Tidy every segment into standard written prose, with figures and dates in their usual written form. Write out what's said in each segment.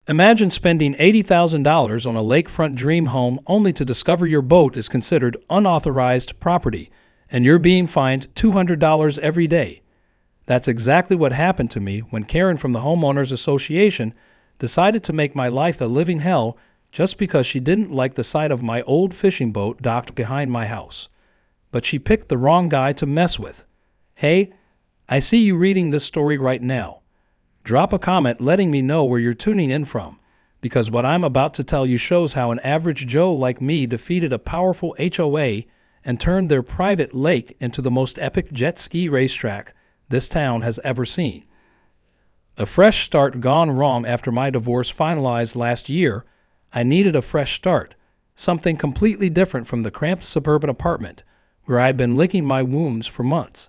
Imagine spending $80,000 on a lakefront dream home only to discover your boat is considered unauthorized property and you're being fined $200 every day. That's exactly what happened to me when Karen from the Homeowners Association decided to make my life a living hell just because she didn't like the sight of my old fishing boat docked behind my house. But she picked the wrong guy to mess with. Hey, I see you reading this story right now. Drop a comment letting me know where you're tuning in from, because what I'm about to tell you shows how an average Joe like me defeated a powerful HOA and turned their private lake into the most epic jet ski racetrack this town has ever seen. A fresh start gone wrong after my divorce finalized last year. I needed a fresh start, something completely different from the cramped suburban apartment where I'd been licking my wounds for months.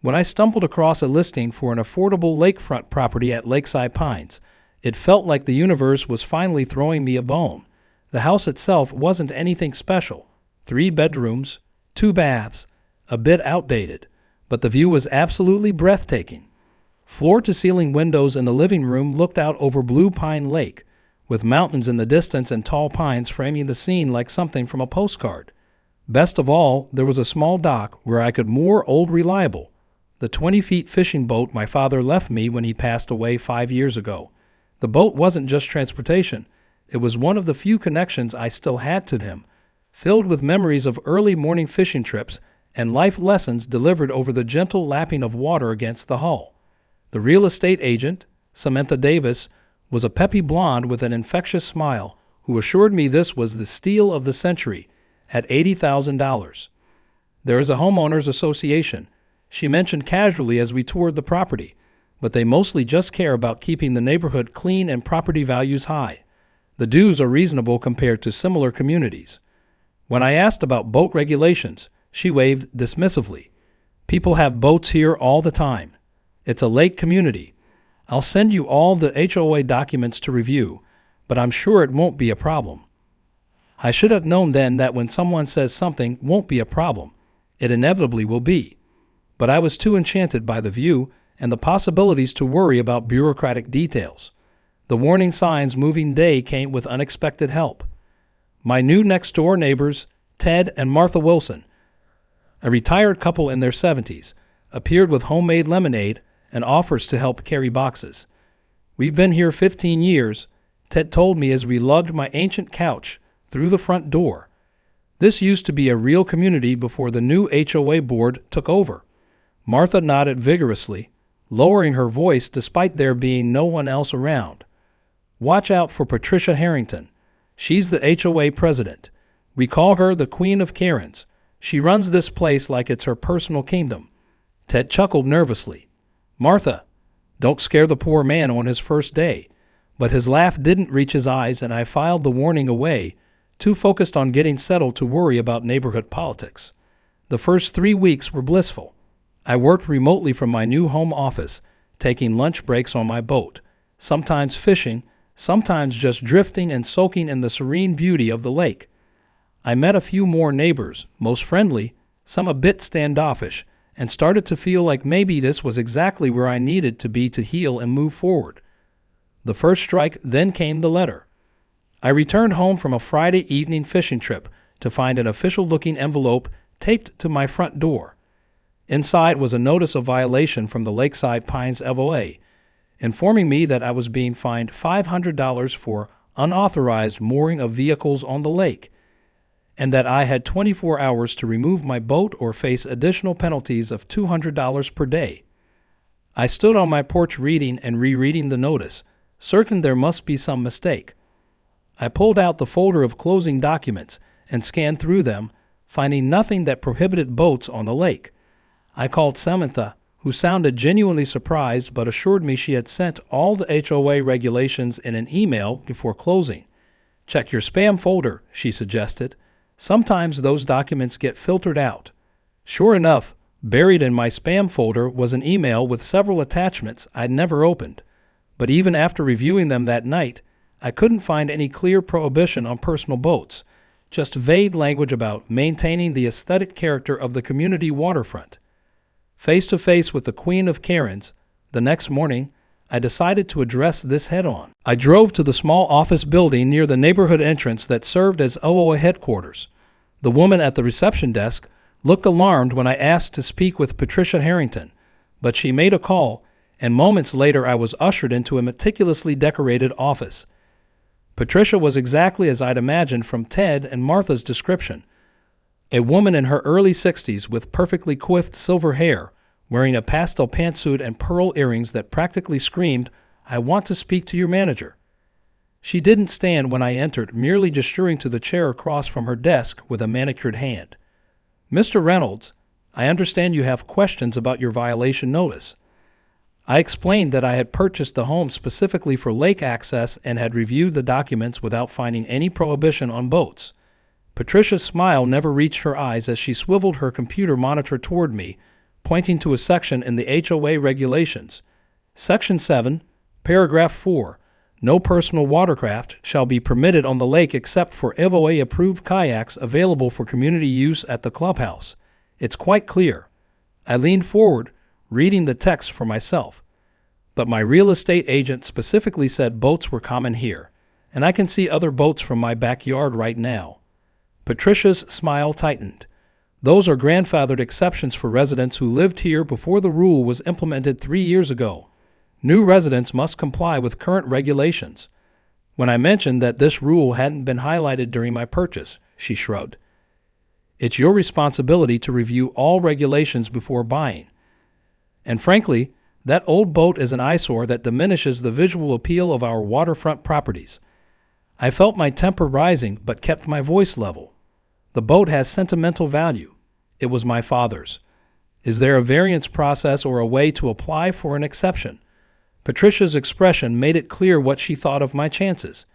When I stumbled across a listing for an affordable lakefront property at Lakeside Pines, it felt like the universe was finally throwing me a bone. The house itself wasn't anything special. 3 bedrooms, 2 baths, a bit outdated, but the view was absolutely breathtaking. Floor-to-ceiling windows in the living room looked out over Blue Pine Lake, with mountains in the distance and tall pines framing the scene like something from a postcard. Best of all, there was a small dock where I could moor Old Reliable, the 20-foot fishing boat my father left me when he passed away 5 years ago. The boat wasn't just transportation. It was one of the few connections I still had to him, filled with memories of early morning fishing trips and life lessons delivered over the gentle lapping of water against the hull. The real estate agent, Samantha Davis, was a peppy blonde with an infectious smile who assured me this was the steal of the century at $80,000. There is a homeowners association, she mentioned casually as we toured the property, but they mostly just care about keeping the neighborhood clean and property values high. The dues are reasonable compared to similar communities. When I asked about boat regulations, she waved dismissively. People have boats here all the time. It's a lake community. I'll send you all the HOA documents to review, but I'm sure it won't be a problem. I should have known then that when someone says something won't be a problem, it inevitably will be. But I was too enchanted by the view and the possibilities to worry about bureaucratic details. The warning signs moving day came with unexpected help. My new next-door neighbors, Ted and Martha Wilson, a retired couple in their 70s, appeared with homemade lemonade and offers to help carry boxes. We've been here 15 years, Ted told me as we lugged my ancient couch through the front door. This used to be a real community before the new HOA board took over. Martha nodded vigorously, lowering her voice despite there being no one else around. Watch out for Patricia Harrington. She's the HOA president. We call her the Queen of Karens. She runs this place like it's her personal kingdom. Ted chuckled nervously. Martha, don't scare the poor man on his first day. But his laugh didn't reach his eyes and I filed the warning away, too focused on getting settled to worry about neighborhood politics. The first 3 weeks were blissful. I worked remotely from my new home office, taking lunch breaks on my boat, sometimes fishing, sometimes just drifting and soaking in the serene beauty of the lake. I met a few more neighbors, most friendly, some a bit standoffish, and started to feel like maybe this was exactly where I needed to be to heal and move forward. The first strike, then came the letter. I returned home from a Friday evening fishing trip to find an official-looking envelope taped to my front door. Inside was a notice of violation from the Lakeside Pines HOA, informing me that I was being fined $500 for unauthorized mooring of vehicles on the lake, and that I had 24 hours to remove my boat or face additional penalties of $200 per day. I stood on my porch reading and rereading the notice, certain there must be some mistake. I pulled out the folder of closing documents and scanned through them, finding nothing that prohibited boats on the lake. I called Samantha, who sounded genuinely surprised but assured me she had sent all the HOA regulations in an email before closing. Check your spam folder, she suggested. Sometimes those documents get filtered out. Sure enough, buried in my spam folder was an email with several attachments I'd never opened. But even after reviewing them that night, I couldn't find any clear prohibition on personal boats, just vague language about maintaining the aesthetic character of the community waterfront. Face to face with the Queen of Karens, the next morning, I decided to address this head-on. I drove to the small office building near the neighborhood entrance that served as HOA headquarters. The woman at the reception desk looked alarmed when I asked to speak with Patricia Harrington, but she made a call, and moments later I was ushered into a meticulously decorated office. Patricia was exactly as I'd imagined from Ted and Martha's description. A woman in her early 60s with perfectly coiffed silver hair, wearing a pastel pantsuit and pearl earrings that practically screamed, "I want to speak to your manager." She didn't stand when I entered, merely gesturing to the chair across from her desk with a manicured hand. "Mr. Reynolds, I understand you have questions about your violation notice." I explained that I had purchased the home specifically for lake access and had reviewed the documents without finding any prohibition on boats. Patricia's smile never reached her eyes as she swiveled her computer monitor toward me, pointing to a section in the HOA regulations. Section 7, Paragraph 4. No personal watercraft shall be permitted on the lake except for HOA-approved kayaks available for community use at the clubhouse. It's quite clear. I leaned forward, reading the text for myself. But my real estate agent specifically said boats were common here, and I can see other boats from my backyard right now. Patricia's smile tightened. Those are grandfathered exceptions for residents who lived here before the rule was implemented 3 years ago. New residents must comply with current regulations. When I mentioned that this rule hadn't been highlighted during my purchase, she shrugged. It's your responsibility to review all regulations before buying. And frankly, that old boat is an eyesore that diminishes the visual appeal of our waterfront properties. I felt my temper rising but kept my voice level. The boat has sentimental value. It was my father's. Is there a variance process or a way to apply for an exception? Patricia's expression made it clear what she thought of my chances.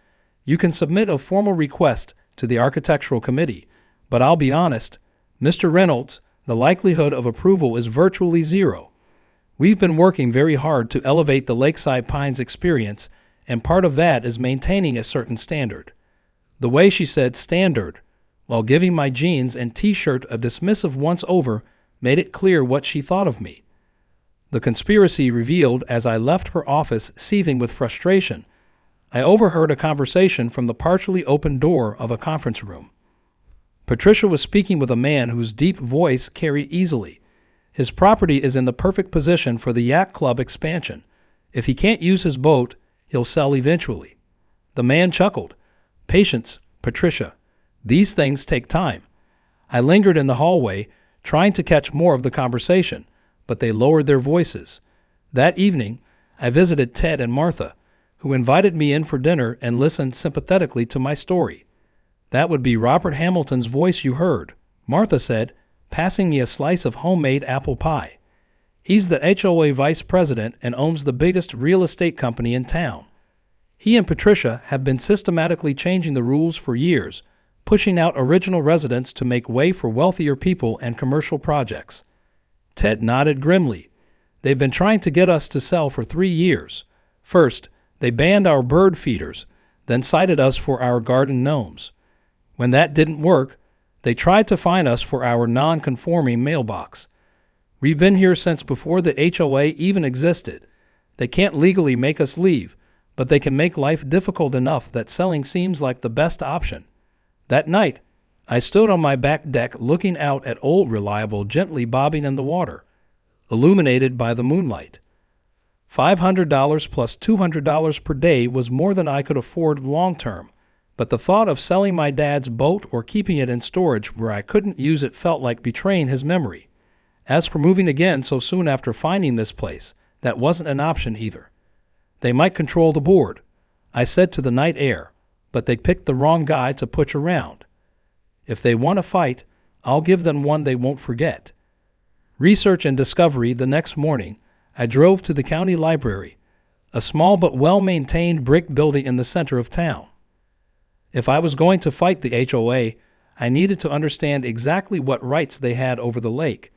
You can submit a formal request to the architectural committee, but I'll be honest, Mr. Reynolds, the likelihood of approval is virtually zero. We've been working very hard to elevate the Lakeside Pines experience, and part of that is maintaining a certain standard. The way she said standard, while giving my jeans and t-shirt a dismissive once-over, made it clear what she thought of me. The conspiracy revealed as I left her office seething with frustration. I overheard a conversation from the partially open door of a conference room. Patricia was speaking with a man whose deep voice carried easily. His property is in the perfect position for the yacht club expansion. If he can't use his boat, he'll sell eventually. The man chuckled. Patience, Patricia. These things take time. I lingered in the hallway, trying to catch more of the conversation, but they lowered their voices. That evening, I visited Ted and Martha, who invited me in for dinner and listened sympathetically to my story. That would be Robert Hamilton's voice you heard, Martha said, passing me a slice of homemade apple pie. He's the HOA vice president and owns the biggest real estate company in town. He and Patricia have been systematically changing the rules for years, pushing out original residents to make way for wealthier people and commercial projects. Ted nodded grimly. They've been trying to get us to sell for 3 years. First, they banned our bird feeders, then cited us for our garden gnomes. When that didn't work, they tried to fine us for our non-conforming mailbox. We've been here since before the HOA even existed. They can't legally make us leave, but they can make life difficult enough that selling seems like the best option. That night, I stood on my back deck looking out at Old Reliable gently bobbing in the water, illuminated by the moonlight. $500 plus $200 per day was more than I could afford long-term, but the thought of selling my dad's boat or keeping it in storage where I couldn't use it felt like betraying his memory. As for moving again so soon after finding this place, that wasn't an option either. They might control the board, I said to the night air, but they picked the wrong guy to push around. If they want to fight, I'll give them one they won't forget. Research and discovery. The next morning, I drove to the county library, a small but well-maintained brick building in the center of town. If I was going to fight the HOA, I needed to understand exactly what rights they had over the lake.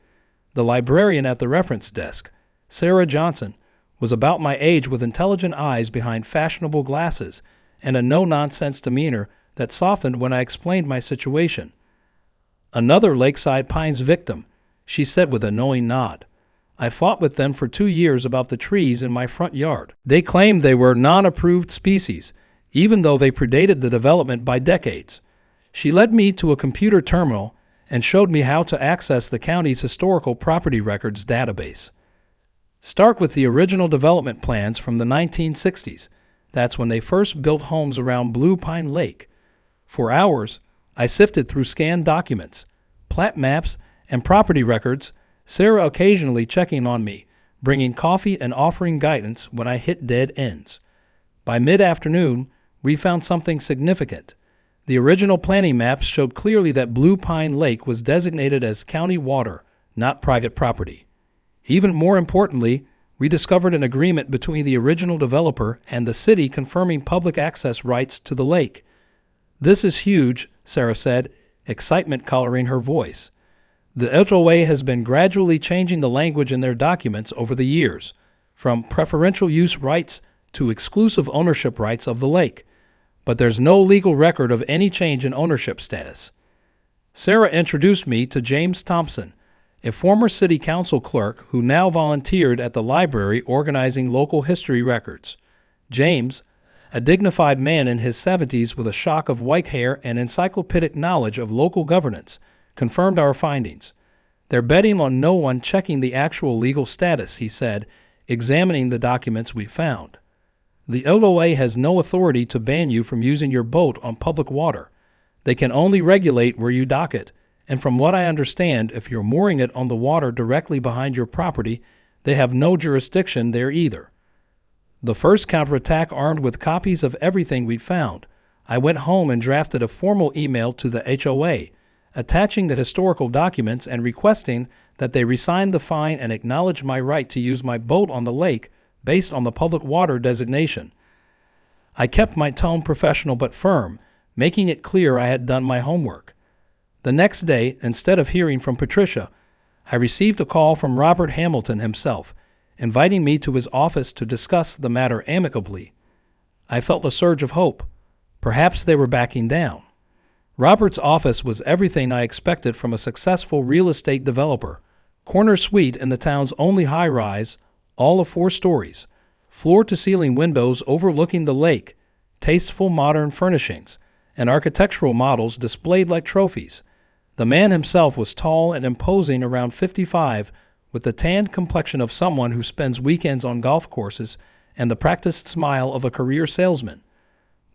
The librarian at the reference desk, Sarah Johnson, was about my age with intelligent eyes behind fashionable glasses and a no-nonsense demeanor that softened when I explained my situation. Another Lakeside Pines victim, she said with a knowing nod. I fought with them for 2 years about the trees in my front yard. They claimed they were non-approved species, even though they predated the development by decades. She led me to a computer terminal and showed me how to access the county's historical property records database. Start with the original development plans from the 1960s. That's when they first built homes around Blue Pine Lake. For hours, I sifted through scanned documents, plat maps, and property records, Sarah occasionally checking on me, bringing coffee and offering guidance when I hit dead ends. By mid-afternoon, we found something significant. The original planning maps showed clearly that Blue Pine Lake was designated as county water, not private property. Even more importantly, we discovered an agreement between the original developer and the city confirming public access rights to the lake. "This is huge," Sarah said, excitement coloring her voice. The HOA has been gradually changing the language in their documents over the years, from preferential use rights to exclusive ownership rights of the lake, but there's no legal record of any change in ownership status. Sarah introduced me to James Thompson, a former city council clerk who now volunteered at the library organizing local history records. James, a dignified man in his 70s with a shock of white hair and encyclopedic knowledge of local governance, confirmed our findings. "They're betting on no one checking the actual legal status," he said, examining the documents we found. "The HOA has no authority to ban you from using your boat on public water. They can only regulate where you dock it, and from what I understand, if you're mooring it on the water directly behind your property, they have no jurisdiction there either." The first counterattack armed with copies of everything we'd found, I went home and drafted a formal email to the HOA, attaching the historical documents and requesting that they resign the fine and acknowledge my right to use my boat on the lake based on the public water designation. I kept my tone professional but firm, making it clear I had done my homework. The next day, instead of hearing from Patricia, I received a call from Robert Hamilton himself, inviting me to his office to discuss the matter amicably. I felt a surge of hope. Perhaps they were backing down. Robert's office was everything I expected from a successful real estate developer. Corner suite in the town's only high-rise, all of 4 stories, floor-to-ceiling windows overlooking the lake, tasteful modern furnishings, and architectural models displayed like trophies. The man himself was tall and imposing, around 55, with the tanned complexion of someone who spends weekends on golf courses and the practiced smile of a career salesman.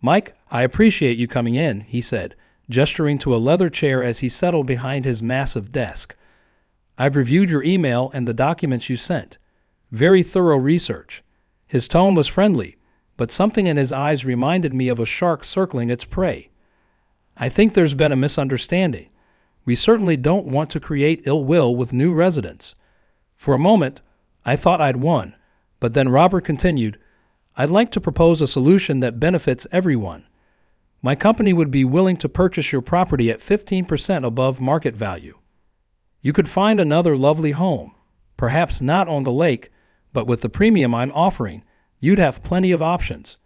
"Mike, I appreciate you coming in," he said, gesturing to a leather chair as he settled behind his massive desk. "I've reviewed your email and the documents you sent. Very thorough research." His tone was friendly, but something in his eyes reminded me of a shark circling its prey. "I think there's been a misunderstanding. We certainly don't want to create ill will with new residents." For a moment, I thought I'd won, but then Robert continued, "I'd like to propose a solution that benefits everyone. My company would be willing to purchase your property at 15% above market value. You could find another lovely home, perhaps not on the lake, but with the premium I'm offering, you'd have plenty of options."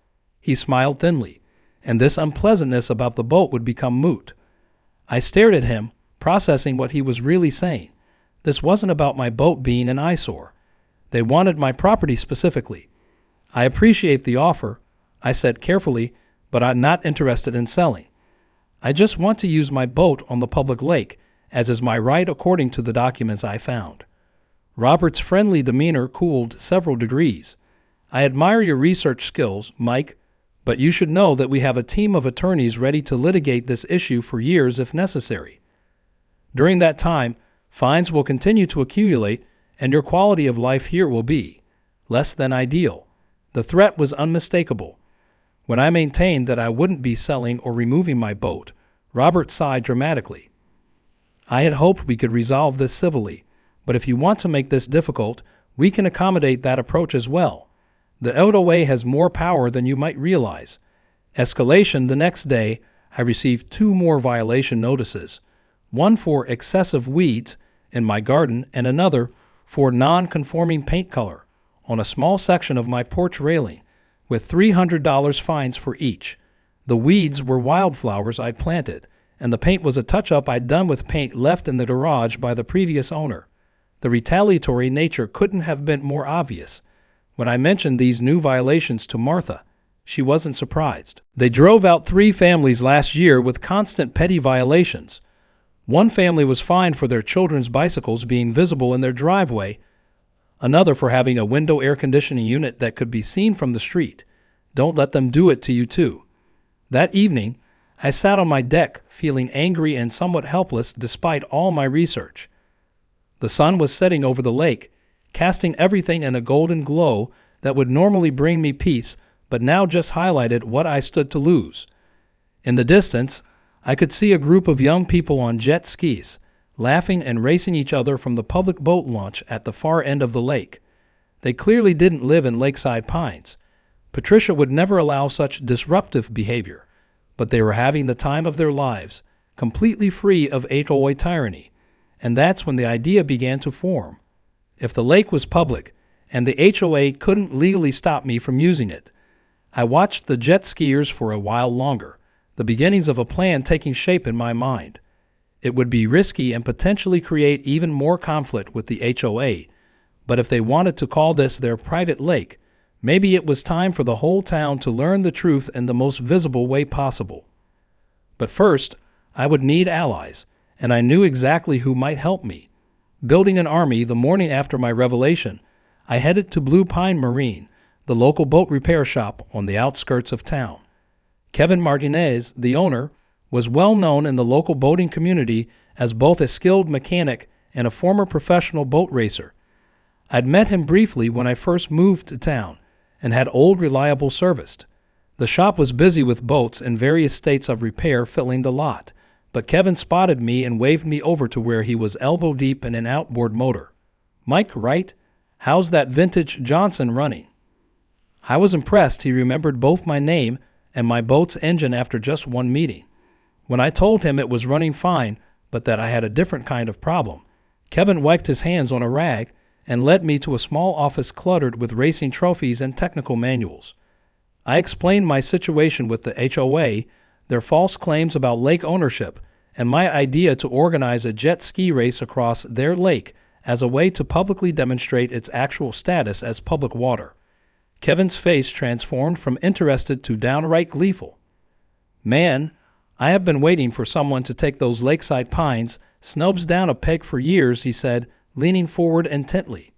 He smiled thinly, and this unpleasantness about the boat would become moot. I stared at him, processing what he was really saying. This wasn't about my boat being an eyesore. They wanted my property specifically. "I appreciate the offer," I said carefully, "but I'm not interested in selling. I just want to use my boat on the public lake, as is my right according to the documents I found." Robert's friendly demeanor cooled several degrees. "I admire your research skills, Mike, but you should know that we have a team of attorneys ready to litigate this issue for years if necessary. During that time, fines will continue to accumulate, and your quality of life here will be less than ideal." The threat was unmistakable. When I maintained that I wouldn't be selling or removing my boat, Robert sighed dramatically. "I had hoped we could resolve this civilly, but if you want to make this difficult, we can accommodate that approach as well. The HOA has more power than you might realize." Escalation: the next day, I received 2 more violation notices, one for excessive weeds in my garden and another for non-conforming paint color on a small section of my porch railing, with $300 fines for each. The weeds were wildflowers I'd planted, and the paint was a touch-up I'd done with paint left in the garage by the previous owner. The retaliatory nature couldn't have been more obvious. When I mentioned these new violations to Martha, she wasn't surprised. They drove out 3 families last year with constant petty violations. One family was fined for their children's bicycles being visible in their driveway, another for having a window air conditioning unit that could be seen from the street. Don't let them do it to you too. That evening, I sat on my deck feeling angry and somewhat helpless despite all my research. The sun was setting over the lake, casting everything in a golden glow that would normally bring me peace, but now just highlighted what I stood to lose. In the distance, I could see a group of young people on jet skis, laughing and racing each other from the public boat launch at the far end of the lake. They clearly didn't live in Lakeside Pines. Patricia would never allow such disruptive behavior, but they were having the time of their lives, completely free of HOA tyranny. And that's when the idea began to form. If the lake was public, and the HOA couldn't legally stop me from using it, I watched the jet skiers for a while longer, the beginnings of a plan taking shape in my mind. It would be risky and potentially create even more conflict with the HOA, but if they wanted to call this their private lake, maybe it was time for the whole town to learn the truth in the most visible way possible. But first, I would need allies, and I knew exactly who might help me. Building an army the morning after my revelation, I headed to Blue Pine Marine, the local boat repair shop on the outskirts of town. Kevin Martinez, the owner, was well known in the local boating community as both a skilled mechanic and a former professional boat racer. I'd met him briefly when I first moved to town and had old reliable service. The shop was busy with boats in various states of repair filling the lot, but Kevin spotted me and waved me over to where he was elbow deep in an outboard motor. "Mike, right? How's that vintage Johnson running?" I was impressed he remembered both my name and my boat's engine after just one meeting. When I told him it was running fine, but that I had a different kind of problem, Kevin wiped his hands on a rag and led me to a small office cluttered with racing trophies and technical manuals. I explained my situation with the HOA, their false claims about lake ownership, and my idea to organize a jet ski race across their lake as a way to publicly demonstrate its actual status as public water. Kevin's face transformed from interested to downright gleeful. "Man, I have been waiting for someone to take those Lakeside Pines snubs down a peg for years," he said, leaning forward intently.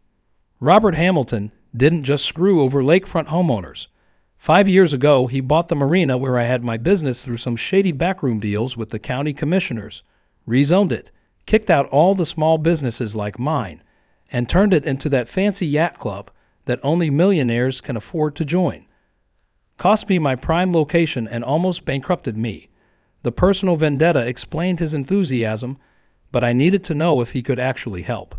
Robert Hamilton didn't just screw over lakefront homeowners. 5 years ago, he bought the marina where I had my business through some shady backroom deals with the county commissioners, rezoned it, kicked out all the small businesses like mine, and turned it into that fancy yacht club that only millionaires can afford to join. Cost me my prime location and almost bankrupted me. The personal vendetta explained his enthusiasm, but I needed to know if he could actually help.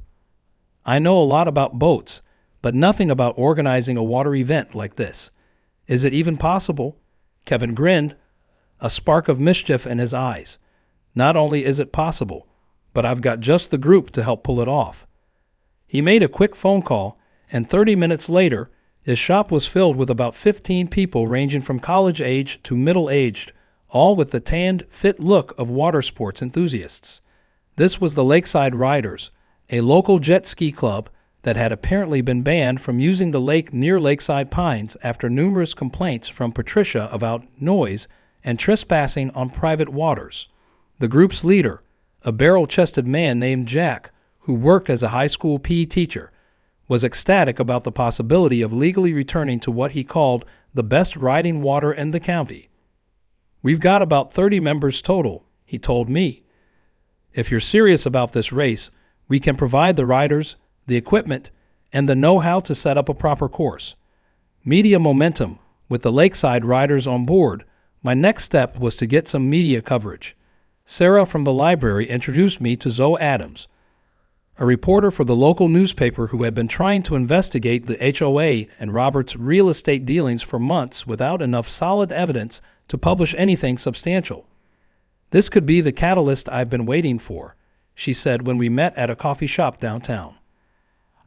"I know a lot about boats, but nothing about organizing a water event like this. Is it even possible?" Kevin grinned, a spark of mischief in his eyes. "Not only is it possible, but I've got just the group to help pull it off." He made a quick phone call, and 30 minutes later, his shop was filled with about 15 people ranging from college age to middle-aged, all with the tanned, fit look of water sports enthusiasts. This was the Lakeside Riders, a local jet ski club that had apparently been banned from using the lake near Lakeside Pines after numerous complaints from Patricia about noise and trespassing on private waters. The group's leader, a barrel-chested man named Jack, who worked as a high school PE teacher, was ecstatic about the possibility of legally returning to what he called the best riding water in the county. "We've got about 30 members total," he told me. "If you're serious about this race, we can provide the riders, the equipment, and the know-how to set up a proper course." Media momentum. With the Lakeside Riders on board, my next step was to get some media coverage. Sarah from the library introduced me to Zoe Adams, a reporter for the local newspaper who had been trying to investigate the HOA and Robert's real estate dealings for months without enough solid evidence to publish anything substantial. "This could be the catalyst I've been waiting for," she said when we met at a coffee shop downtown.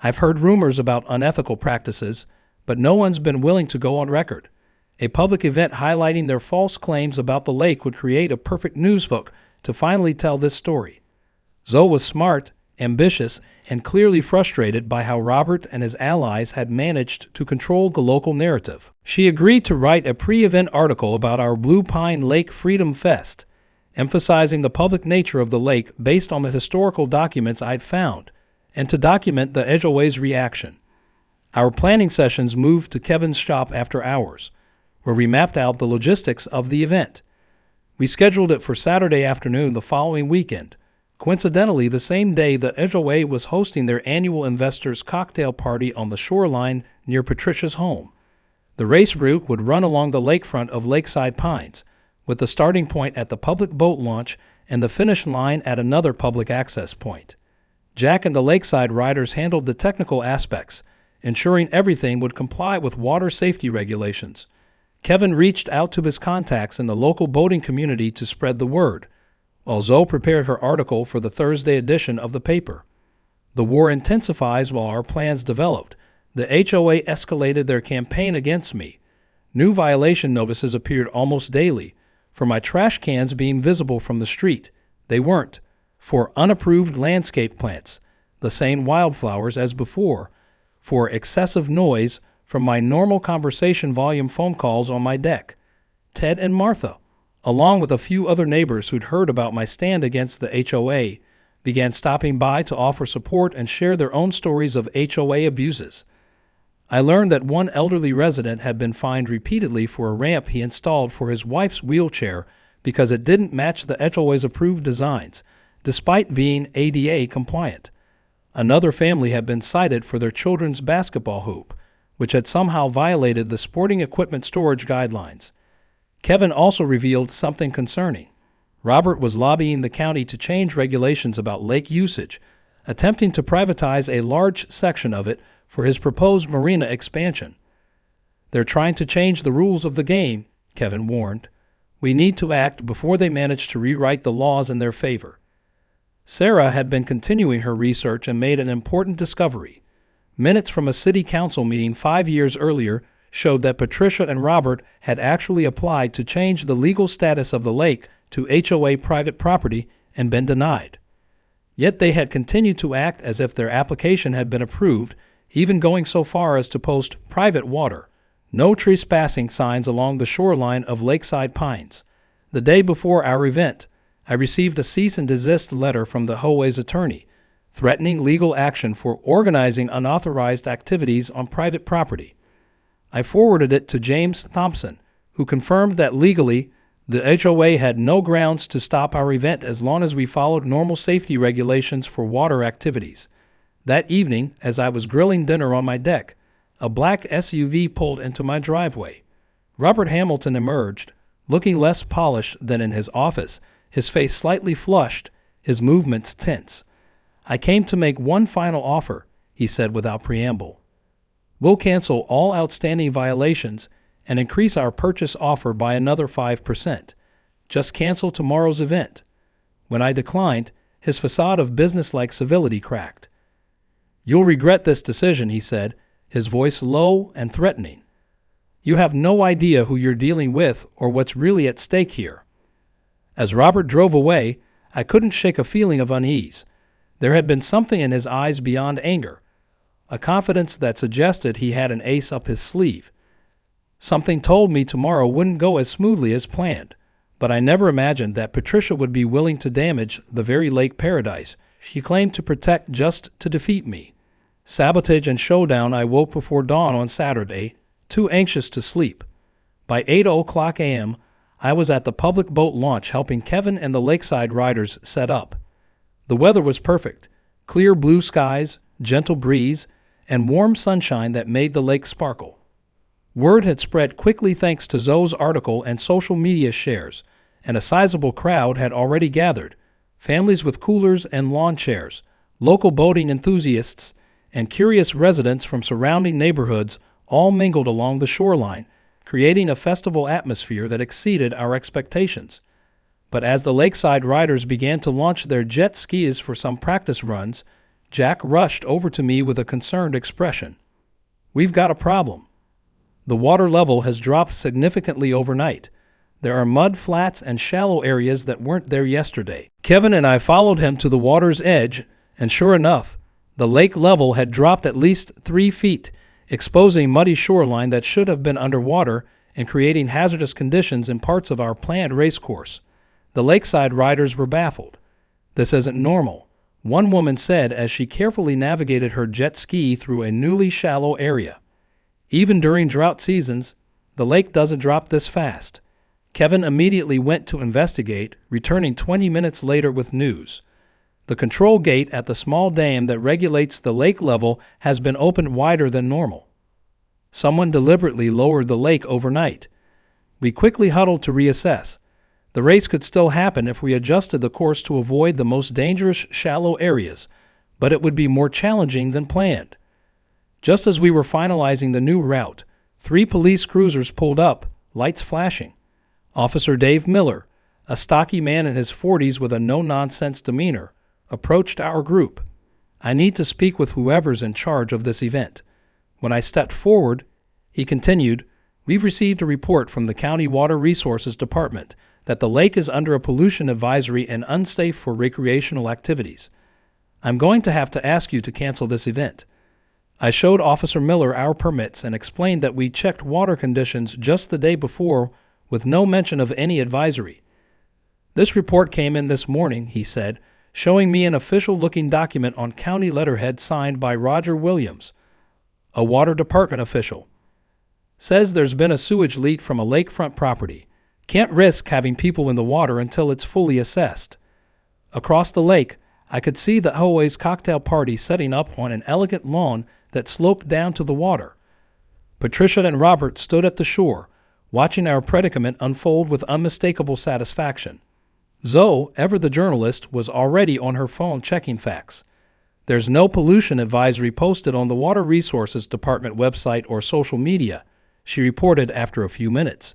"I've heard rumors about unethical practices, but no one's been willing to go on record. A public event highlighting their false claims about the lake would create a perfect news hook to finally tell this story." Zoe was smart ambitious, and clearly frustrated by how Robert and his allies had managed to control the local narrative. She agreed to write a pre-event article about our Blue Pine Lake Freedom Fest, emphasizing the public nature of the lake based on the historical documents I'd found, and to document the HOA's reaction. Our planning sessions moved to Kevin's shop after hours, where we mapped out the logistics of the event. We scheduled it for Saturday afternoon the following weekend, coincidentally the same day the HOA was hosting their annual investors' cocktail party on the shoreline near Patricia's home. The race route would run along the lakefront of Lakeside Pines, with the starting point at the public boat launch and the finish line at another public access point. Jack and the Lakeside riders handled the technical aspects, ensuring everything would comply with water safety regulations. Kevin reached out to his contacts in the local boating community to spread the word, while Zoe prepared her article for the Thursday edition of the paper. The war intensifies while our plans developed. The HOA escalated their campaign against me. New violation notices appeared almost daily. For my trash cans being visible from the street, they weren't. For unapproved landscape plants, the same wildflowers as before. For excessive noise from my normal conversation volume phone calls on my deck. Ted and Martha, along with a few other neighbors who'd heard about my stand against the HOA, began stopping by to offer support and share their own stories of HOA abuses. I learned that one elderly resident had been fined repeatedly for a ramp he installed for his wife's wheelchair because it didn't match the HOA's approved designs, despite being ADA compliant. Another family had been cited for their children's basketball hoop, which had somehow violated the sporting equipment storage guidelines. Kevin also revealed something concerning. Robert was lobbying the county to change regulations about lake usage, attempting to privatize a large section of it for his proposed marina expansion. They're trying to change the rules of the game, Kevin warned. We need to act before they manage to rewrite the laws in their favor. Sarah had been continuing her research and made an important discovery. Minutes from a city council meeting 5 years earlier showed that Patricia and Robert had actually applied to change the legal status of the lake to HOA private property and been denied. Yet they had continued to act as if their application had been approved, even going so far as to post private water, no trespassing signs along the shoreline of Lakeside Pines. The day before our event, I received a cease and desist letter from the HOA's attorney, threatening legal action for organizing unauthorized activities on private property. I forwarded it to James Thompson, who confirmed that legally the HOA had no grounds to stop our event as long as we followed normal safety regulations for water activities. That evening, as I was grilling dinner on my deck, a black SUV pulled into my driveway. Robert Hamilton emerged, looking less polished than in his office, his face slightly flushed, his movements tense. I came to make one final offer, he said without preamble. We'll cancel all outstanding violations and increase our purchase offer by another 5%. Just cancel tomorrow's event. When I declined, his facade of businesslike civility cracked. You'll regret this decision, he said, his voice low and threatening. You have no idea who you're dealing with or what's really at stake here. As Robert drove away, I couldn't shake a feeling of unease. There had been something in his eyes beyond anger, a confidence that suggested he had an ace up his sleeve. Something told me tomorrow wouldn't go as smoothly as planned, but I never imagined that Patricia would be willing to damage the very lake paradise she claimed to protect just to defeat me. Sabotage and showdown. I woke before dawn on Saturday, too anxious to sleep. By 8:00 a.m., I was at the public boat launch helping Kevin and the Lakeside riders set up. The weather was perfect, clear blue skies, gentle breeze, and warm sunshine that made the lake sparkle. Word had spread quickly thanks to Zoe's article and social media shares, and a sizable crowd had already gathered, families with coolers and lawn chairs, local boating enthusiasts, and curious residents from surrounding neighborhoods all mingled along the shoreline, creating a festival atmosphere that exceeded our expectations. But as the Lakeside riders began to launch their jet skis for some practice runs, Jack rushed over to me with a concerned expression. We've got a problem. The water level has dropped significantly overnight. There are mud flats and shallow areas that weren't there yesterday. Kevin and I followed him to the water's edge And sure enough, the lake level had dropped at least 3 feet, exposing muddy shoreline that should have been underwater and creating hazardous conditions in parts of our planned race course. The lakeside riders were baffled. "This isn't normal," one woman said as she carefully navigated her jet ski through a newly shallow area. "Even during drought seasons, the lake doesn't drop this fast." Kevin immediately went to investigate, returning 20 minutes later with news. The control gate at the small dam that regulates the lake level has been opened wider than normal. Someone deliberately lowered the lake overnight. We quickly huddled to reassess. The race could still happen if we adjusted the course to avoid the most dangerous shallow areas, but it would be more challenging than planned. Just as we were finalizing the new route, 3 police cruisers pulled up, lights flashing. Officer Dave Miller, a stocky man in his 40s with a no-nonsense demeanor, approached our group. "I need to speak with whoever's in charge of this event." When I stepped forward, he continued, "We've received a report from the County Water Resources Department that the lake is under a pollution advisory and unsafe for recreational activities. I'm going to have to ask you to cancel this event." I showed Officer Miller our permits and explained that we checked water conditions just the day before with no mention of any advisory. "This report came in this morning," he said, showing me an official-looking document on county letterhead signed by Roger Williams, a water department official. "Says there's been a sewage leak from a lakefront property. Can't risk having people in the water until it's fully assessed." Across the lake, I could see the HOA's cocktail party setting up on an elegant lawn that sloped down to the water. Patricia and Robert stood at the shore, watching our predicament unfold with unmistakable satisfaction. Zoe, ever the journalist, was already on her phone checking facts. "There's no pollution advisory posted on the Water Resources Department website or social media," she reported after a few minutes.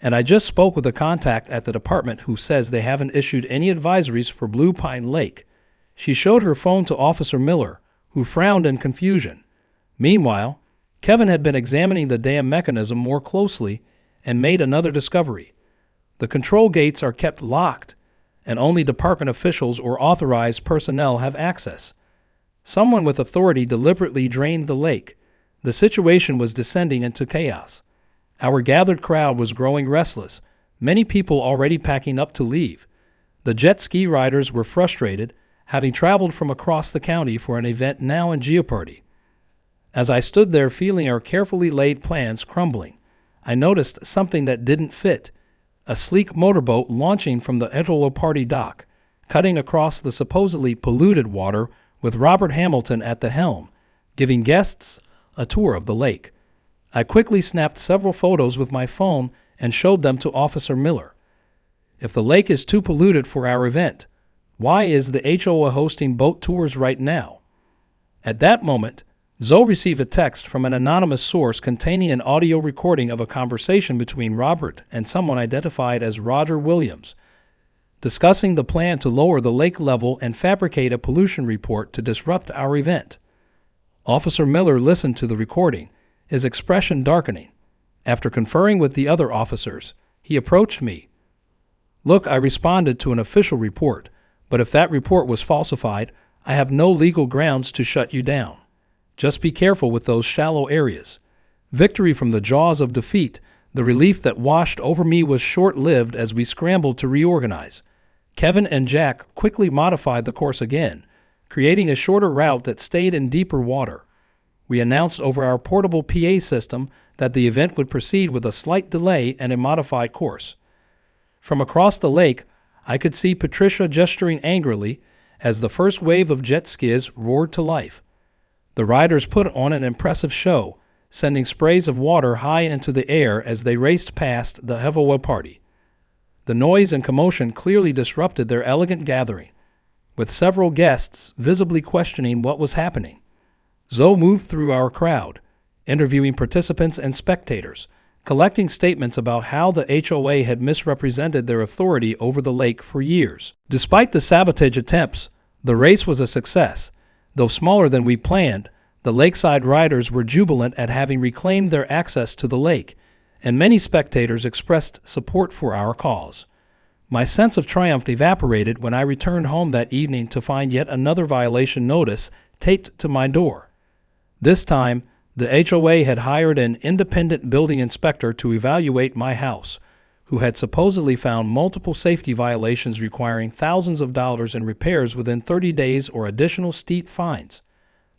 "And I just spoke with a contact at the department who says they haven't issued any advisories for Blue Pine Lake." She showed her phone to Officer Miller, who frowned in confusion. Meanwhile, Kevin had been examining the dam mechanism more closely and made another discovery. The control gates are kept locked, and only department officials or authorized personnel have access. Someone with authority deliberately drained the lake. The situation was descending into chaos. Our gathered crowd was growing restless, many people already packing up to leave. The jet ski riders were frustrated, having traveled from across the county for an event now in jeopardy. As I stood there feeling our carefully laid plans crumbling, I noticed something that didn't fit: a sleek motorboat launching from the HOA party dock, cutting across the supposedly polluted water with Robert Hamilton at the helm, giving guests a tour of the lake. I quickly snapped several photos with my phone and showed them to Officer Miller. "If the lake is too polluted for our event, why is the HOA hosting boat tours right now?" At that moment, Zoe received a text from an anonymous source containing an audio recording of a conversation between Robert and someone identified as Roger Williams, discussing the plan to lower the lake level and fabricate a pollution report to disrupt our event. Officer Miller listened to the recording, his expression darkening. After conferring with the other officers, he approached me. "Look, I responded to an official report, but if that report was falsified, I have no legal grounds to shut you down. Just be careful with those shallow areas." Victory from the jaws of defeat, the relief that washed over me was short-lived as we scrambled to reorganize. Kevin and Jack quickly modified the course again, creating a shorter route that stayed in deeper water. We announced over our portable PA system that the event would proceed with a slight delay and a modified course. From across the lake, I could see Patricia gesturing angrily as the first wave of jet skis roared to life. The riders put on an impressive show, sending sprays of water high into the air as they raced past the HOA party. The noise and commotion clearly disrupted their elegant gathering, with several guests visibly questioning what was happening. Zoe moved through our crowd, interviewing participants and spectators, collecting statements about how the HOA had misrepresented their authority over the lake for years. Despite the sabotage attempts, the race was a success. Though smaller than we planned, the lakeside riders were jubilant at having reclaimed their access to the lake, and many spectators expressed support for our cause. My sense of triumph evaporated when I returned home that evening to find yet another violation notice taped to my door. This time, the HOA had hired an independent building inspector to evaluate my house, who had supposedly found multiple safety violations requiring thousands of dollars in repairs within 30 days or additional steep fines.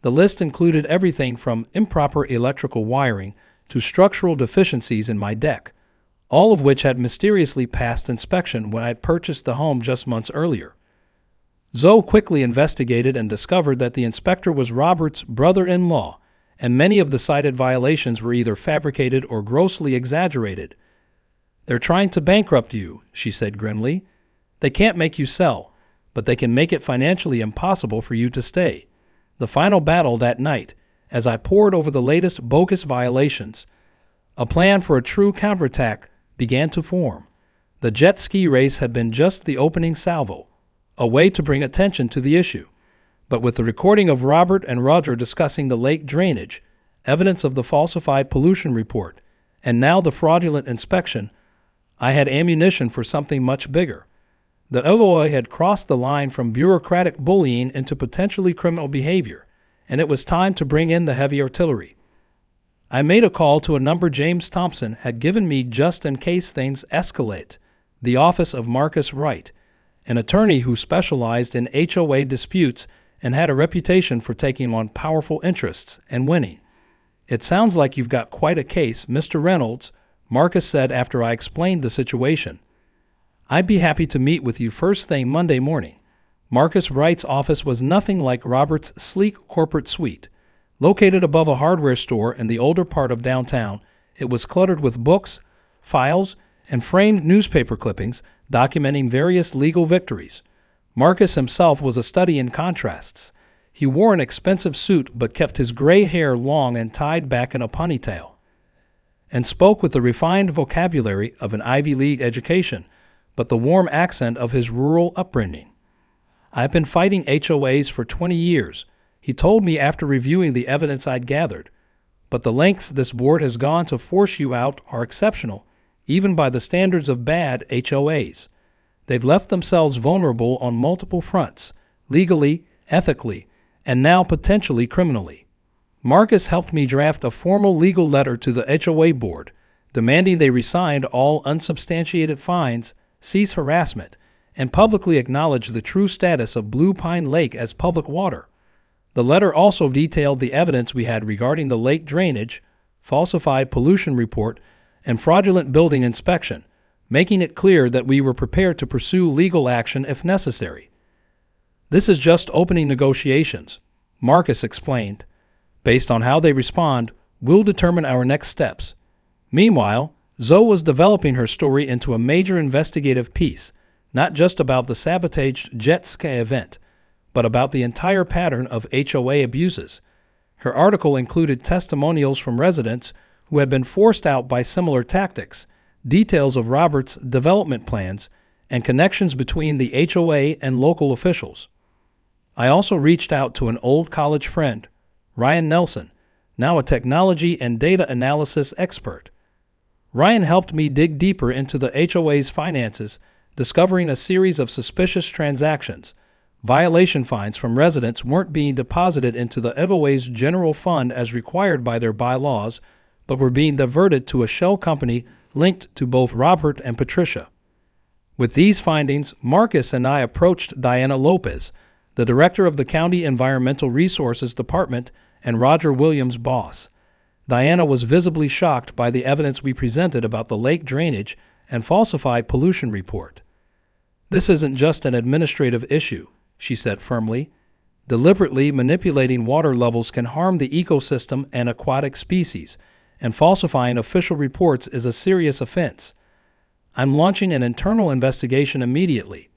The list included everything from improper electrical wiring to structural deficiencies in my deck, all of which had mysteriously passed inspection when I had purchased the home just months earlier. Zoe quickly investigated and discovered that the inspector was Robert's brother-in-law, and many of the cited violations were either fabricated or grossly exaggerated. "They're trying to bankrupt you," she said grimly. "They can't make you sell, but they can make it financially impossible for you to stay." The final battle that night, as I pored over the latest bogus violations, a plan for a true counterattack began to form. The jet ski race had been just the opening salvo, a way to bring attention to the issue. But with the recording of Robert and Roger discussing the lake drainage, evidence of the falsified pollution report, and now the fraudulent inspection, I had ammunition for something much bigger. The HOA had crossed the line from bureaucratic bullying into potentially criminal behavior, and it was time to bring in the heavy artillery. I made a call to a number James Thompson had given me just in case things escalate, the office of Marcus Wright, an attorney who specialized in HOA disputes and had a reputation for taking on powerful interests and winning. "It sounds like you've got quite a case, Mr. Reynolds," Marcus said after I explained the situation. "I'd be happy to meet with you first thing Monday morning." Marcus Wright's office was nothing like Robert's sleek corporate suite. Located above a hardware store in the older part of downtown, it was cluttered with books, files, and framed newspaper clippings documenting various legal victories. Marcus himself was a study in contrasts. He wore an expensive suit but kept his gray hair long and tied back in a ponytail, and spoke with the refined vocabulary of an Ivy League education, but the warm accent of his rural upbringing. "I've been fighting HOAs for 20 years, he told me after reviewing the evidence I'd gathered, but the lengths this board has gone to force you out are exceptional, even by the standards of bad HOAs. They've left themselves vulnerable on multiple fronts, legally, ethically, and now potentially criminally." Marcus helped me draft a formal legal letter to the HOA board, demanding they rescind all unsubstantiated fines, cease harassment, and publicly acknowledge the true status of Blue Pine Lake as public water. The letter also detailed the evidence we had regarding the lake drainage, falsified pollution report, and fraudulent building inspection, making it clear that we were prepared to pursue legal action if necessary. "This is just opening negotiations," Marcus explained. "Based on how they respond, we'll determine our next steps." Meanwhile, Zoe was developing her story into a major investigative piece, not just about the sabotaged jet ski event, but about the entire pattern of HOA abuses. Her article included testimonials from residents who had been forced out by similar tactics, details of Robert's development plans, and connections between the HOA and local officials. I also reached out to an old college friend, Ryan Nelson, now a technology and data analysis expert. Ryan helped me dig deeper into the HOA's finances, discovering a series of suspicious transactions. Violation fines from residents weren't being deposited into the HOA's general fund as required by their bylaws, but were being diverted to a shell company linked to both Robert and Patricia. With these findings, Marcus and I approached Diana Lopez, the director of the County Environmental Resources Department and Roger Williams' boss. Diana was visibly shocked by the evidence we presented about the lake drainage and falsified pollution report. "This isn't just an administrative issue," she said firmly. "Deliberately manipulating water levels can harm the ecosystem and aquatic species, and falsifying official reports is a serious offense. I'm launching an internal investigation immediately."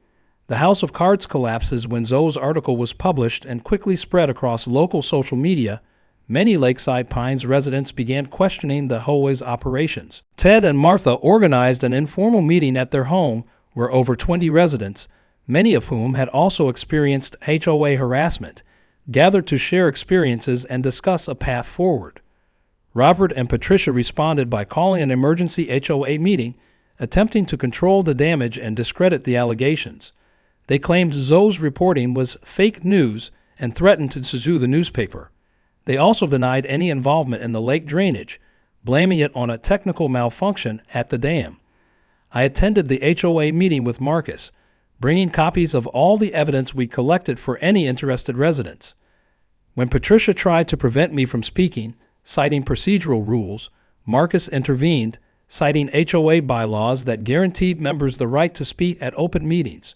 The house of cards collapses when Zoe's article was published and quickly spread across local social media. Many Lakeside Pines residents began questioning the HOA's operations. Ted and Martha organized an informal meeting at their home where over 20 residents, many of whom had also experienced HOA harassment, gathered to share experiences and discuss a path forward. Robert and Patricia responded by calling an emergency HOA meeting, attempting to control the damage and discredit the allegations. They claimed Zoe's reporting was fake news and threatened to sue the newspaper. They also denied any involvement in the lake drainage, blaming it on a technical malfunction at the dam. I attended the HOA meeting with Marcus, bringing copies of all the evidence we collected for any interested residents. When Patricia tried to prevent me from speaking, citing procedural rules, Marcus intervened, citing HOA bylaws that guaranteed members the right to speak at open meetings.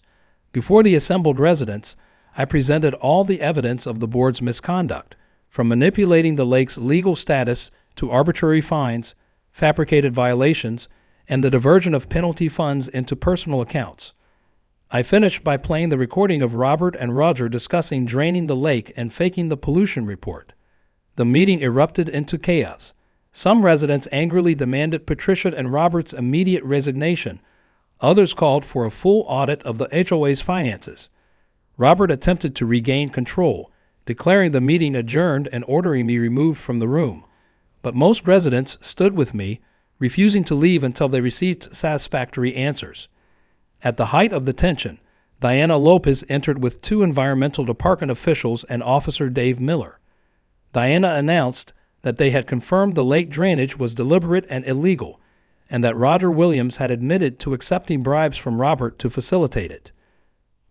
Before the assembled residents, I presented all the evidence of the board's misconduct, from manipulating the lake's legal status to arbitrary fines, fabricated violations, and the diversion of penalty funds into personal accounts. I finished by playing the recording of Robert and Roger discussing draining the lake and faking the pollution report. The meeting erupted into chaos. Some residents angrily demanded Patricia and Robert's immediate resignation. Others called for a full audit of the HOA's finances. Robert attempted to regain control, declaring the meeting adjourned and ordering me removed from the room. But most residents stood with me, refusing to leave until they received satisfactory answers. At the height of the tension, Diana Lopez entered with 2 environmental department officials and Officer Dave Miller. Diana announced that they had confirmed the lake drainage was deliberate and illegal, and that Roger Williams had admitted to accepting bribes from Robert to facilitate it.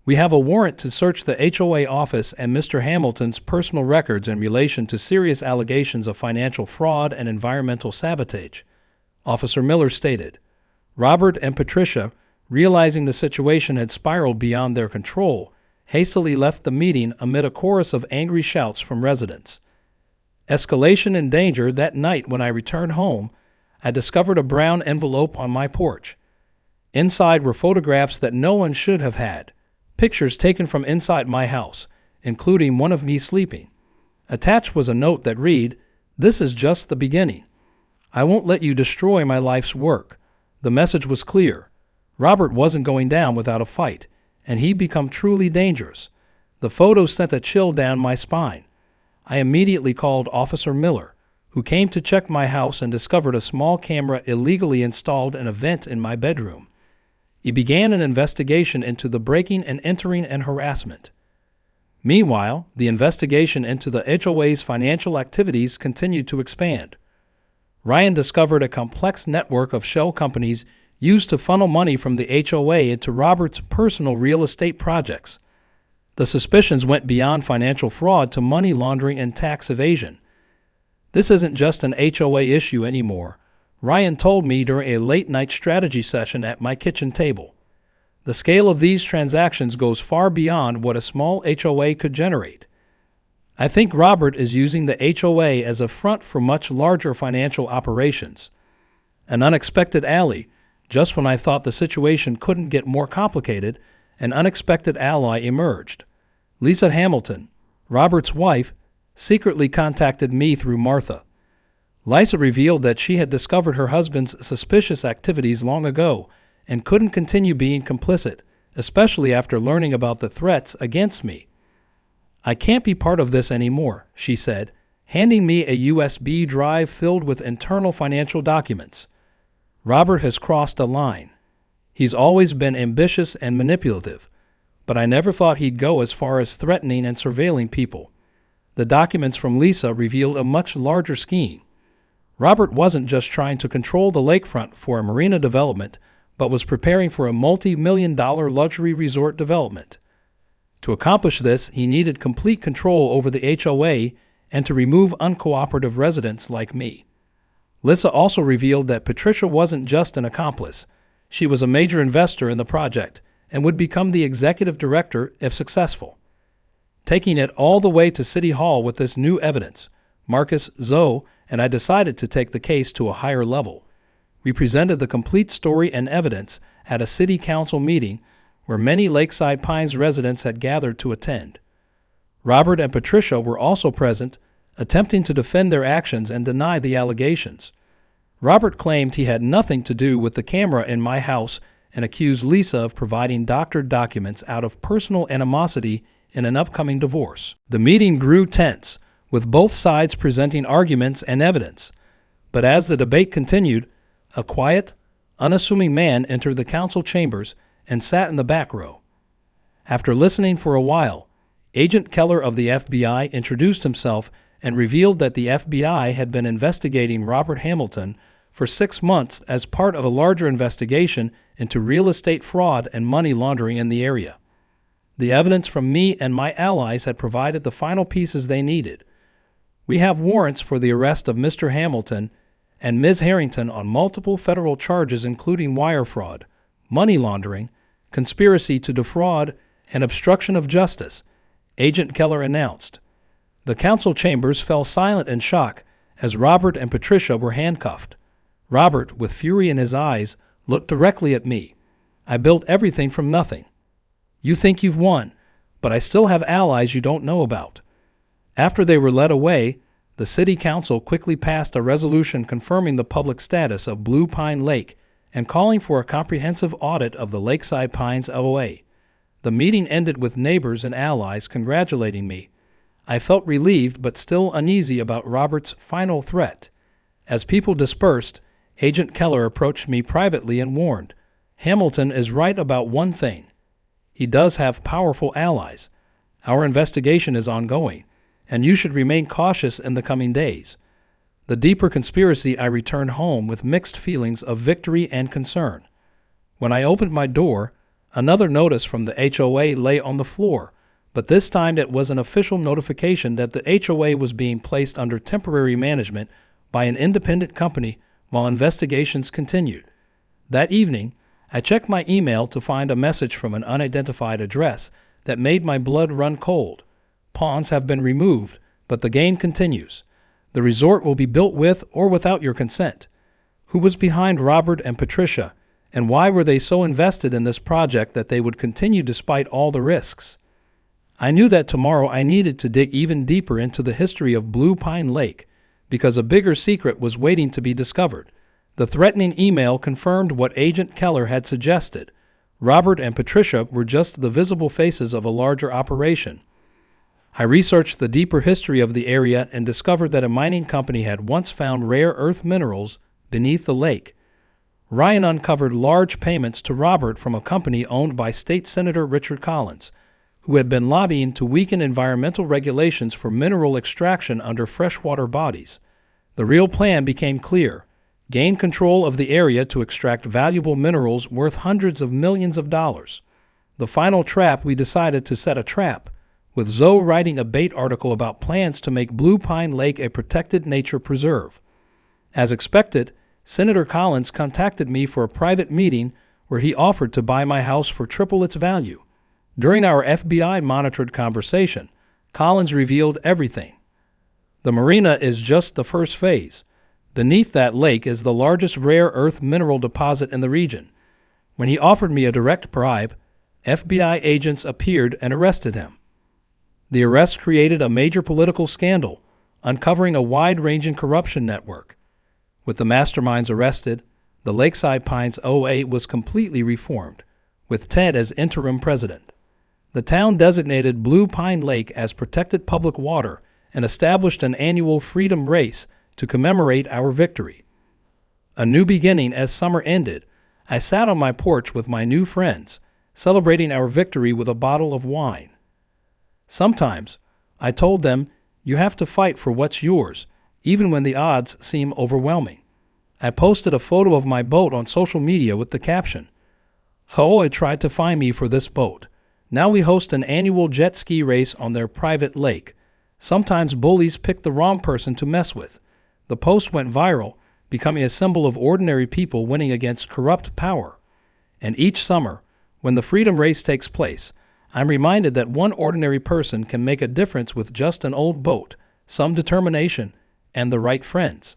We have a warrant to search the HOA office and Mr. Hamilton's personal records in relation to serious allegations of financial fraud and environmental sabotage, Officer Miller stated. Robert and Patricia, realizing the situation had spiraled beyond their control, hastily left the meeting amid a chorus of angry shouts from residents. Escalation in danger. That night when I returned home, I discovered a brown envelope on my porch. Inside were photographs that no one should have had, pictures taken from inside my house, including one of me sleeping. Attached was a note that read, "This is just the beginning. I won't let you destroy my life's work." The message was clear. Robert wasn't going down without a fight, and he'd become truly dangerous. The photo sent a chill down my spine. I immediately called Officer Miller, who came to check my house and discovered a small camera illegally installed in a vent in my bedroom. He began an investigation into the breaking and entering and harassment. Meanwhile, the investigation into the HOA's financial activities continued to expand. Ryan discovered a complex network of shell companies used to funnel money from the HOA into Robert's personal real estate projects. The suspicions went beyond financial fraud to money laundering and tax evasion. This isn't just an HOA issue anymore, Ryan told me during a late-night strategy session at my kitchen table. The scale of these transactions goes far beyond what a small HOA could generate. I think Robert is using the HOA as a front for much larger financial operations. An unexpected ally. Just when I thought the situation couldn't get more complicated, an unexpected ally emerged. Lisa Hamilton, Robert's wife, secretly contacted me through Martha. Lisa revealed that she had discovered her husband's suspicious activities long ago and couldn't continue being complicit, especially after learning about the threats against me. "I can't be part of this anymore," she said, handing me a USB drive filled with internal financial documents. "Robert has crossed a line. He's always been ambitious and manipulative, but I never thought he'd go as far as threatening and surveilling people." The documents from Lisa revealed a much larger scheme. Robert wasn't just trying to control the lakefront for a marina development, but was preparing for a multi-million-dollar luxury resort development. To accomplish this, he needed complete control over the HOA and to remove uncooperative residents like me. Lisa also revealed that Patricia wasn't just an accomplice. She was a major investor in the project and would become the executive director if successful. Taking it all the way to City Hall with this new evidence, Marcus, Zoe, and I decided to take the case to a higher level. We presented the complete story and evidence at a city council meeting where many Lakeside Pines residents had gathered to attend. Robert and Patricia were also present, attempting to defend their actions and deny the allegations. Robert claimed he had nothing to do with the camera in my house and accused Lisa of providing doctored documents out of personal animosity in an upcoming divorce. The meeting grew tense, with both sides presenting arguments and evidence. But as the debate continued, a quiet, unassuming man entered the council chambers and sat in the back row. After listening for a while, Agent Keller of the FBI introduced himself and revealed that the FBI had been investigating Robert Hamilton for 6 months as part of a larger investigation into real estate fraud and money laundering in the area. The evidence from me and my allies had provided the final pieces they needed. We have warrants for the arrest of Mr. Hamilton and Ms. Harrington on multiple federal charges including wire fraud, money laundering, conspiracy to defraud, and obstruction of justice, Agent Keller announced. The council chambers fell silent in shock as Robert and Patricia were handcuffed. Robert, with fury in his eyes, looked directly at me. I built everything from nothing. You think you've won, but I still have allies you don't know about. After they were led away, the city council quickly passed a resolution confirming the public status of Blue Pine Lake and calling for a comprehensive audit of the Lakeside Pines HOA. The meeting ended with neighbors and allies congratulating me. I felt relieved but still uneasy about Robert's final threat. As people dispersed, Agent Keller approached me privately and warned, "Hamilton is right about one thing. He does have powerful allies. Our investigation is ongoing, and you should remain cautious in the coming days." The deeper conspiracy, I returned home with mixed feelings of victory and concern. When I opened my door, another notice from the HOA lay on the floor, but this time it was an official notification that the HOA was being placed under temporary management by an independent company while investigations continued. That evening, I checked my email to find a message from an unidentified address that made my blood run cold. Pawns have been removed, but the game continues. The resort will be built with or without your consent. Who was behind Robert and Patricia, and why were they so invested in this project that they would continue despite all the risks? I knew that tomorrow I needed to dig even deeper into the history of Blue Pine Lake, because a bigger secret was waiting to be discovered. The threatening email confirmed what Agent Keller had suggested. Robert and Patricia were just the visible faces of a larger operation. I researched the deeper history of the area and discovered that a mining company had once found rare earth minerals beneath the lake. Ryan uncovered large payments to Robert from a company owned by State Senator Richard Collins, who had been lobbying to weaken environmental regulations for mineral extraction under freshwater bodies. The real plan became clear: gain control of the area to extract valuable minerals worth hundreds of millions of dollars. The final trap, we decided to set a trap, with Zoe writing a bait article about plans to make Blue Pine Lake a protected nature preserve. As expected, Senator Collins contacted me for a private meeting where he offered to buy my house for triple its value. During our FBI-monitored conversation, Collins revealed everything. The marina is just the first phase. Beneath that lake is the largest rare earth mineral deposit in the region. When he offered me a direct bribe, FBI agents appeared and arrested him. The arrest created a major political scandal, uncovering a wide-ranging corruption network. With the masterminds arrested, the Lakeside Pines HOA was completely reformed, with Ted as interim president. The town designated Blue Pine Lake as protected public water and established an annual freedom race to commemorate our victory. A new beginning. As summer ended, I sat on my porch with my new friends, celebrating our victory with a bottle of wine. Sometimes, I told them, you have to fight for what's yours, even when the odds seem overwhelming. I posted a photo of my boat on social media with the caption, "HOA tried to find me for this boat. Now we host an annual jet ski race on their private lake. Sometimes bullies pick the wrong person to mess with." The post went viral, becoming a symbol of ordinary people winning against corrupt power. And each summer, when the freedom race takes place, I'm reminded that one ordinary person can make a difference with just an old boat, some determination, and the right friends.